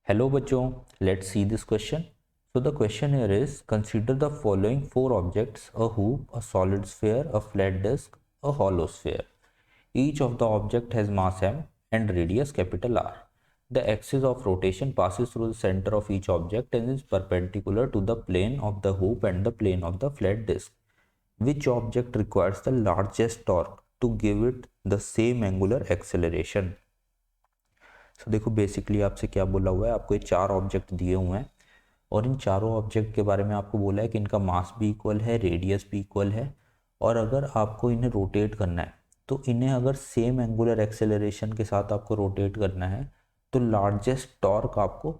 Hello बच्चों, let's see this question. So the question here is, consider the following four objects: a hoop, a solid sphere, a flat disk, a hollow sphere. Each of the object has mass m and radius capital R. The axis of rotation passes through the center of each object and is perpendicular to the plane of the hoop and the plane of the flat disk. Which object requires the largest torque to give it the same angular acceleration? सो देखो basically आपसे क्या बोला हुआ है, आपको ये चार object दिए हुए हैं और इन चारों ऑब्जेक्ट के बारे में आपको बोला है कि इनका मास भी इक्वल है, रेडियस भी इक्वल है और अगर आपको इन्हें रोटेट करना है तो इन्हें अगर सेम एंगुलर एक्सेलरेशन के साथ आपको रोटेट करना है तो लार्जेस्ट टॉर्क आपको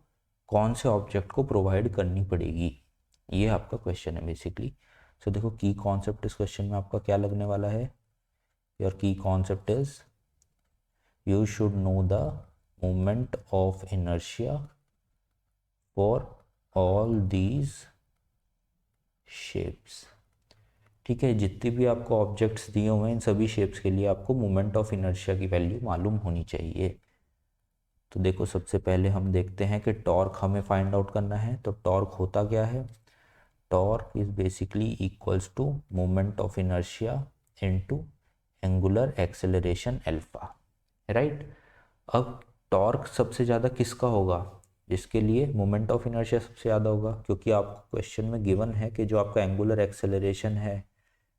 कौन से ऑब्जेक्ट को प्रोवाइड करनी पड़ेगी, ये आपका क्वेश्चन है बेसिकली. सो देखो की कॉन्सेप्ट इस क्वेश्चन में आपका क्या लगने वाला है. योर की concept is you should know the moment of inertia for all these shapes. ठीक है, जितने भी आपको ऑब्जेक्ट्स दिए हुए हैं इन सभी शेप्स के लिए आपको मोमेंट ऑफ इनर्शिया की वैल्यू मालूम होनी चाहिए. तो देखो सबसे पहले हम देखते हैं कि टॉर्क हमें फाइंड आउट करना है. तो टॉर्क होता क्या है? Torque is basically equals to moment of inertia into angular acceleration alpha, right. अब टॉर्क सबसे ज़्यादा किसका होगा? जिसके लिए मोमेंट ऑफ इनर्शिया सबसे ज़्यादा होगा, क्योंकि आपको क्वेश्चन में गिवन है कि जो आपका एंगुलर एक्सेलरेशन है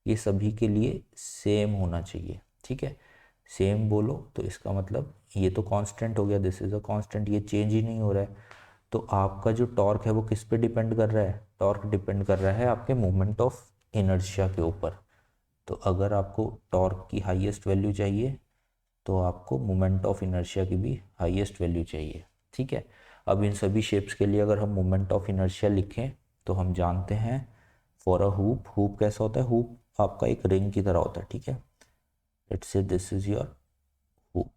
ये सभी के लिए सेम होना चाहिए. ठीक है, सेम बोलो तो इसका मतलब ये तो कांस्टेंट हो गया, दिस इज़ अ कांस्टेंट, ये चेंज ही नहीं हो रहा है. तो आपका जो टॉर्क है वो किस पे डिपेंड कर रहा है? टॉर्क डिपेंड कर रहा है आपके मोमेंट ऑफ इनर्शिया के ऊपर. तो अगर आपको टॉर्क की हाईएस्ट वैल्यू चाहिए तो आपको मोमेंट ऑफ इनर्शिया की भी हाईएस्ट वैल्यू चाहिए. ठीक है, अब इन सभी शेप्स के लिए अगर हम मोमेंट ऑफ इनर्शिया लिखें तो हम जानते हैं फॉर अ हुप, हुप कैसा होता है? हुप आपका एक रिंग की तरह होता है. ठीक है, let's say this is your hoop.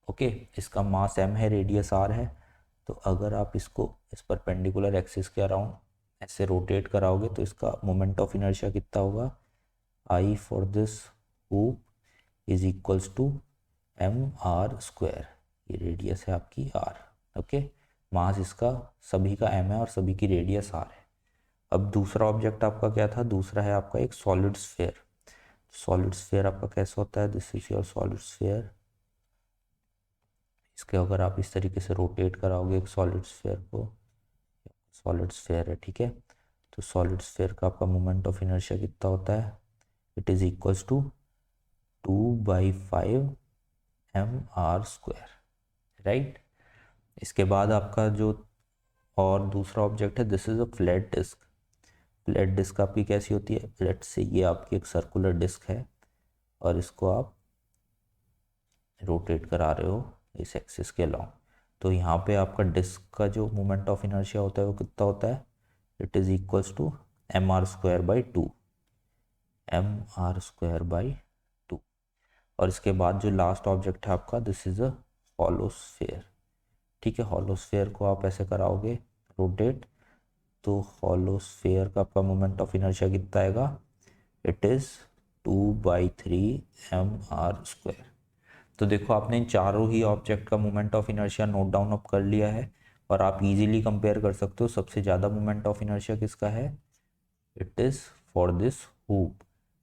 Okay, इसका मास m है, रेडियस r है. तो अगर आप इसको इस परपेंडिकुलर एक्सिस के अराउंड ऐसे रोटेट कराओगे तो इसका मोमेंट ऑफ इनर्शिया कितना होगा? I for this hoop is equals to M R square. ये रेडियस है आपकी आर. ओके, मास इसका सभी का एम है और सभी की रेडियस आर है. अब दूसरा ऑब्जेक्ट आपका क्या था? दूसरा है आपका एक सॉलिड स्फेयर. सॉलिड स्फेयर आपका कैसा होता है? This is your solid sphere. इसके अगर आप इस तरीके से रोटेट कराओगे एक सॉलिड स्फेयर को, सॉलिड स्फेयर है. ठीक है, तो सॉलिड स्फेयर का आपका मोमेंट ऑफ इनर्शिया कितना होता है? It is equals to 2/5 mr², right. इसके बाद आपका जो और दूसरा ऑब्जेक्ट है, this is a flat disc. Flat disc आपकी कैसी होती है? लेट्स से ये आपकी एक सर्कुलर डिस्क है और इसको आप रोटेट करा रहे हो इस एक्सिस के अलाउंग. तो यहाँ पे आपका डिस्क का जो मोमेंट ऑफ इनर्शिया होता है वो कितना होता है? It is equals to mr²/2. mr²/2. और इसके बाद जो लास्ट ऑब्जेक्ट है आपका, this is a hollow sphere. ठीक है, हॉलो स्फेयर को आप ऐसे कराओगे रोटेट तो हॉलो स्फेयर का आपका मोमेंट ऑफ इनर्शिया कितना आएगा? It is 2/3 mr². तो देखो आपने इन चारों ही ऑब्जेक्ट का moment of inertia note down up कर लिया है और आप इजीली कंपेयर कर सकते हो सबसे ज़्यादा मोमेंट ऑफ इनर्शिया किसका है. It is for this hoop.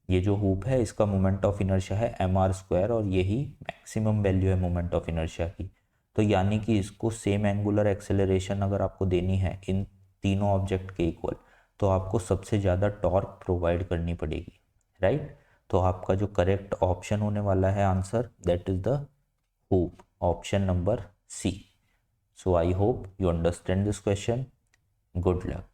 ये जो हुप है इसका मोमेंट ऑफ इनर्शिया है mr² और यही मैक्सिमम वैल्यू है मोमेंट ऑफ इनर्शिया की. तो यानी कि इसको सेम एंगुलर एक्सेलरेशन अगर आपको देनी है इन तीनों ऑब्जेक्ट के इक्वल तो आपको सबसे ज़्यादा टॉर्क प्रोवाइड करनी पड़ेगी, राइट. तो आपका जो करेक्ट ऑप्शन होने वाला है answer, that is the hoop, option number C. So I hope you understand this question. Good luck.